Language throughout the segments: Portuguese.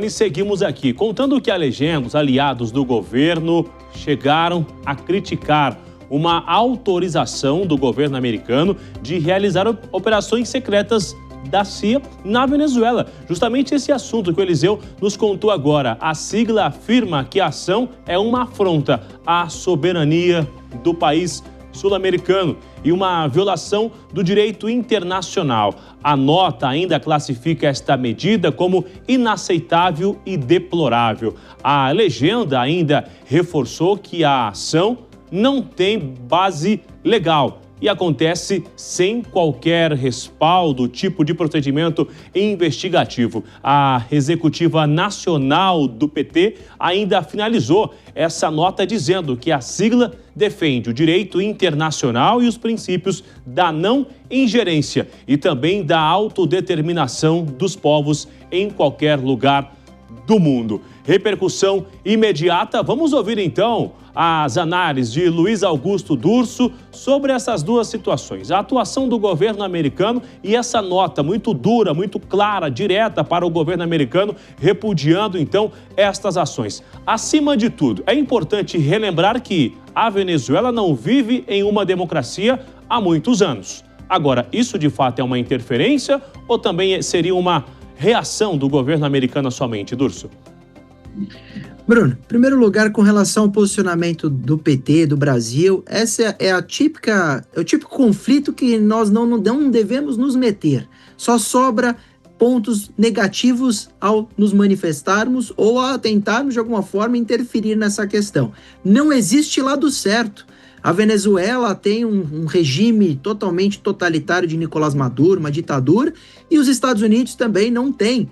E seguimos aqui, contando que a legenda, os aliados do governo chegaram a criticar uma autorização do governo americano de realizar operações secretas da CIA na Venezuela. Justamente esse assunto que o Eliseu nos contou agora. A sigla afirma que a ação é uma afronta à soberania do país sul-americano e uma violação do direito internacional. A nota ainda classifica esta medida como inaceitável e deplorável. A legenda ainda reforçou que a ação não tem base legal e acontece sem qualquer respaldo, tipo de procedimento investigativo. A executiva nacional do PT ainda finalizou essa nota dizendo que a sigla defende o direito internacional e os princípios da não ingerência e também da autodeterminação dos povos em qualquer lugar do mundo. Repercussão imediata. Vamos ouvir então as análises de Luiz Augusto Durso sobre essas duas situações. A atuação do governo americano e essa nota muito dura, muito clara, direta para o governo americano, repudiando então estas ações. Acima de tudo, é importante relembrar que a Venezuela não vive em uma democracia há muitos anos. Agora, isso de fato é uma interferência ou também seria uma reação do governo americano somente, Durso? Bruno, em primeiro lugar, com relação ao posicionamento do PT, do Brasil, essa é o típico conflito que nós não devemos nos meter. Só sobra pontos negativos ao nos manifestarmos ou a tentarmos, de alguma forma, interferir nessa questão. Não existe lado certo. A Venezuela tem um regime totalmente totalitário de Nicolás Maduro, uma ditadura, e os Estados Unidos também não têm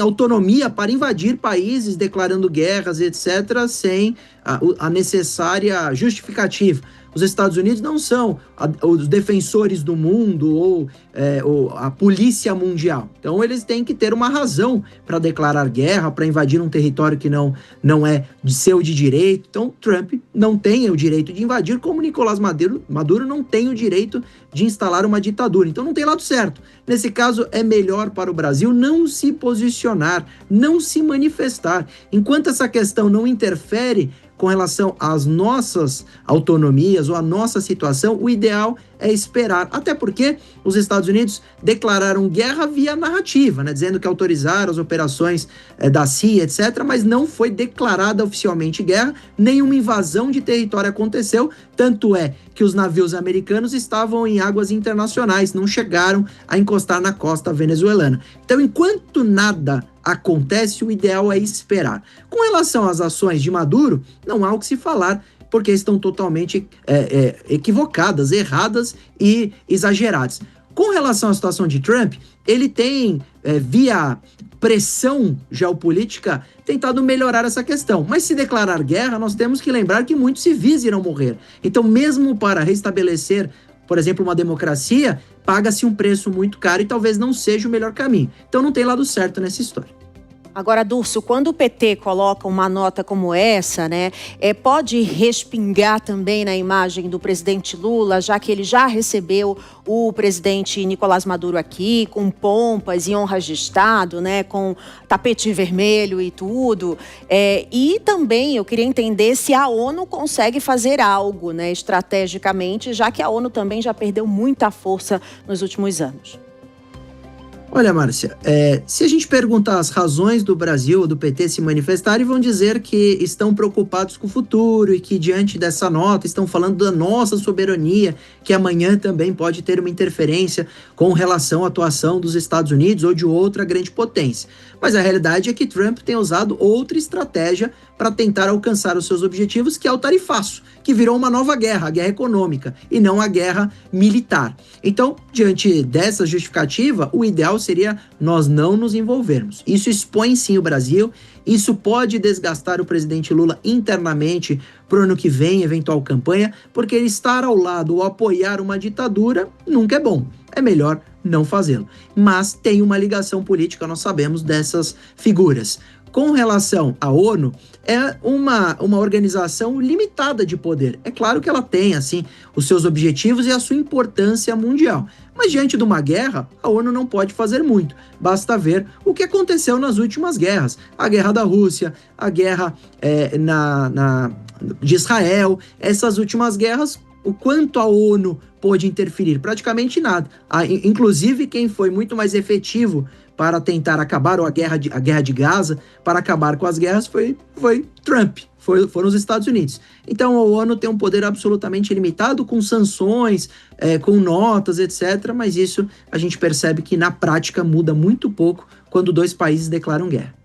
autonomia para invadir países, declarando guerras, etc., sem a necessária justificativa. Os Estados Unidos não são os defensores do mundo ou a polícia mundial. Então, eles têm que ter uma razão para declarar guerra, para invadir um território que não é de direito. Então, Trump não tem o direito de invadir, como Nicolás Maduro não tem o direito de instalar uma ditadura. Então, não tem lado certo. Nesse caso, é melhor para o Brasil não se posicionar, não se manifestar. Enquanto essa questão não interfere com relação às nossas autonomias ou à nossa situação, o ideal é esperar. Até porque os Estados Unidos declararam guerra via narrativa, né, dizendo que autorizaram as operações da CIA, etc., mas não foi declarada oficialmente guerra, nenhuma invasão de território aconteceu, tanto é que os navios americanos estavam em águas internacionais, não chegaram a encostar na costa venezuelana. Então, enquanto nada acontece, o ideal é esperar. Com relação às ações de Maduro, não há o que se falar, porque estão totalmente equivocadas, erradas e exageradas. Com relação à situação de Trump, ele tem, via pressão geopolítica, tentado melhorar essa questão. Mas se declarar guerra, nós temos que lembrar que muitos civis irão morrer. Então, mesmo para restabelecer, por exemplo, uma democracia, paga-se um preço muito caro e talvez não seja o melhor caminho. Então, não tem lado certo nessa história. Agora, Durso, quando o PT coloca uma nota como essa, né, pode respingar também na imagem do presidente Lula, já que ele já recebeu o presidente Nicolás Maduro aqui, com pompas e honras de Estado, né, com tapete vermelho e tudo. E também eu queria entender se a ONU consegue fazer algo, né, estrategicamente, já que a ONU também já perdeu muita força nos últimos anos. Olha, Márcia, se a gente perguntar as razões do Brasil ou do PT se manifestarem, vão dizer que estão preocupados com o futuro e que diante dessa nota estão falando da nossa soberania, que amanhã também pode ter uma interferência com relação à atuação dos Estados Unidos ou de outra grande potência. Mas a realidade é que Trump tem usado outra estratégia para tentar alcançar os seus objetivos, que é o tarifaço, que virou uma nova guerra, a guerra econômica, e não a guerra militar. Então, diante dessa justificativa, o ideal seria nós não nos envolvermos. Isso expõe sim o Brasil, isso pode desgastar o presidente Lula internamente para o ano que vem, eventual campanha, porque ele estar ao lado ou apoiar uma ditadura nunca é bom. É melhor não fazê-lo. Mas tem uma ligação política, nós sabemos dessas figuras. Com relação à ONU, é uma organização limitada de poder. É claro que ela tem, assim, os seus objetivos e a sua importância mundial. Mas diante de uma guerra, a ONU não pode fazer muito. Basta ver o que aconteceu nas últimas guerras. A guerra da Rússia, a guerra de Israel, essas últimas guerras, o quanto a ONU pôde interferir? Praticamente nada. Inclusive, quem foi muito mais efetivo para tentar acabar, ou a guerra de Gaza, para acabar com as guerras, foi Trump, foram os Estados Unidos. Então a ONU tem um poder absolutamente limitado, com sanções, com notas, etc. Mas isso a gente percebe que na prática muda muito pouco quando dois países declaram guerra.